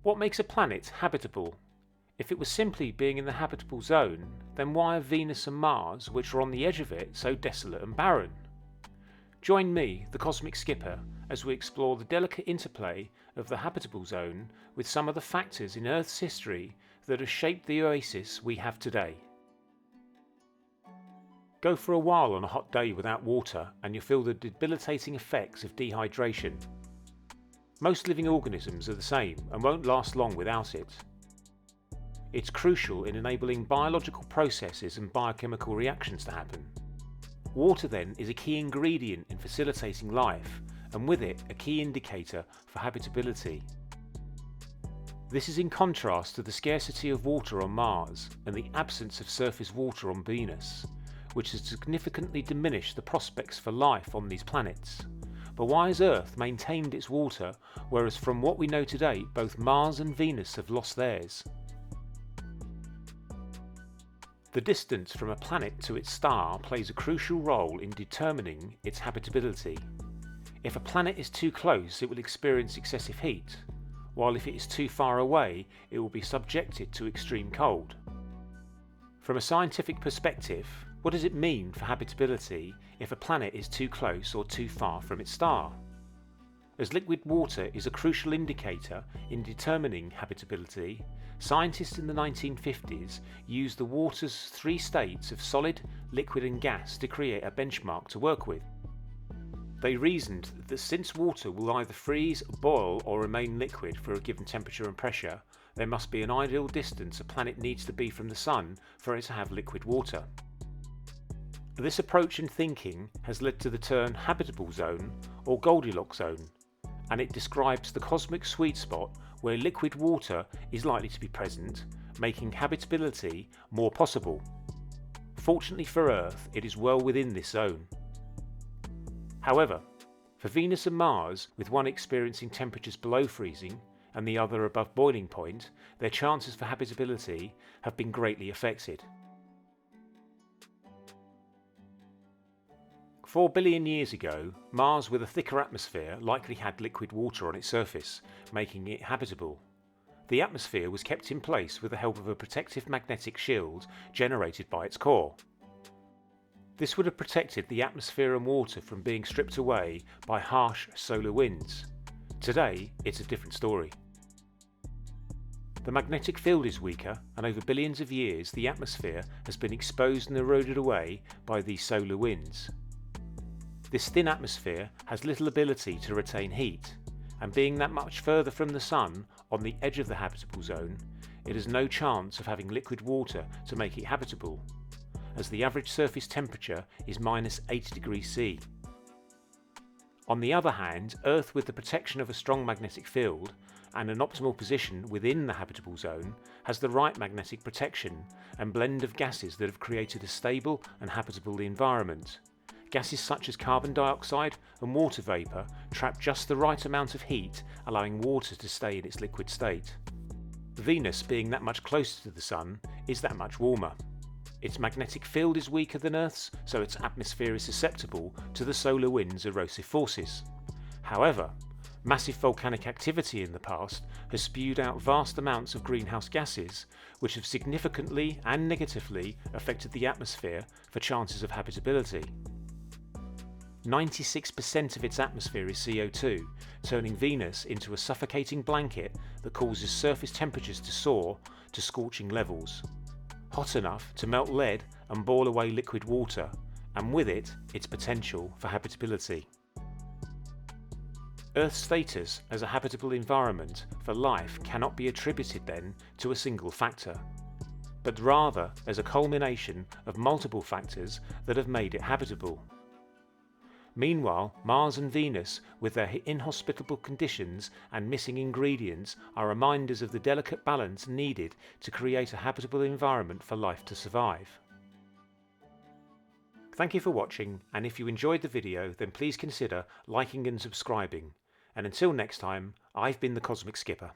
What makes a planet habitable? If it was simply being in the habitable zone, then why are Venus and Mars, which are on the edge of it, so desolate and barren? Join me, the Cosmic Skipper, as we explore the delicate interplay of the habitable zone with some of the factors in Earth's history that have shaped the oasis we have today. Go for a while on a hot day without water and you'll feel the debilitating effects of dehydration. Most living organisms are the same and won't last long without it. It's crucial in enabling biological processes and biochemical reactions to happen. Water then is a key ingredient in facilitating life, and with it a key indicator for habitability. This is in contrast to the scarcity of water on Mars and the absence of surface water on Venus, which has significantly diminished the prospects for life on these planets. But why has Earth maintained its water, whereas from what we know to date both Mars and Venus have lost theirs? The distance from a planet to its star plays a crucial role in determining its habitability. If a planet is too close, it will experience excessive heat, while if it is too far away, it will be subjected to extreme cold. From a scientific perspective, what does it mean for habitability if a planet is too close or too far from its star? As liquid water is a crucial indicator in determining habitability, scientists in the 1950s used the water's three states of solid, liquid and gas to create a benchmark to work with. They reasoned that since water will either freeze, boil or remain liquid for a given temperature and pressure, there must be an ideal distance a planet needs to be from the Sun for it to have liquid water. This approach and thinking has led to the term habitable zone or Goldilocks zone, and it describes the cosmic sweet spot where liquid water is likely to be present, making habitability more possible. Fortunately for Earth, it is well within this zone. However, for Venus and Mars, with one experiencing temperatures below freezing and the other above boiling point, their chances for habitability have been greatly affected. 4 billion years ago, Mars with a thicker atmosphere likely had liquid water on its surface, making it habitable. The atmosphere was kept in place with the help of a protective magnetic shield generated by its core. This would have protected the atmosphere and water from being stripped away by harsh solar winds. Today, it's a different story. The magnetic field is weaker, and over billions of years the atmosphere has been exposed and eroded away by these solar winds. This thin atmosphere has little ability to retain heat, and being that much further from the Sun, on the edge of the habitable zone, it has no chance of having liquid water to make it habitable, as the average surface temperature is -80 degrees C. On the other hand, Earth with the protection of a strong magnetic field and an optimal position within the habitable zone has the right magnetic protection and blend of gases that have created a stable and habitable environment. Gases such as carbon dioxide and water vapour trap just the right amount of heat, allowing water to stay in its liquid state. Venus, being that much closer to the Sun, is that much warmer. Its magnetic field is weaker than Earth's, so its atmosphere is susceptible to the solar wind's erosive forces. However, massive volcanic activity in the past has spewed out vast amounts of greenhouse gases, which have significantly and negatively affected the atmosphere for chances of habitability. 96% of its atmosphere is CO2, turning Venus into a suffocating blanket that causes surface temperatures to soar to scorching levels, hot enough to melt lead and boil away liquid water, and with it, its potential for habitability. Earth's status as a habitable environment for life cannot be attributed then to a single factor, but rather as a culmination of multiple factors that have made it habitable. Meanwhile, Mars and Venus, with their inhospitable conditions and missing ingredients, are reminders of the delicate balance needed to create a habitable environment for life to survive. Thank you for watching, and if you enjoyed the video then please consider liking and subscribing. And until next time, I've been the Cosmic Skipper.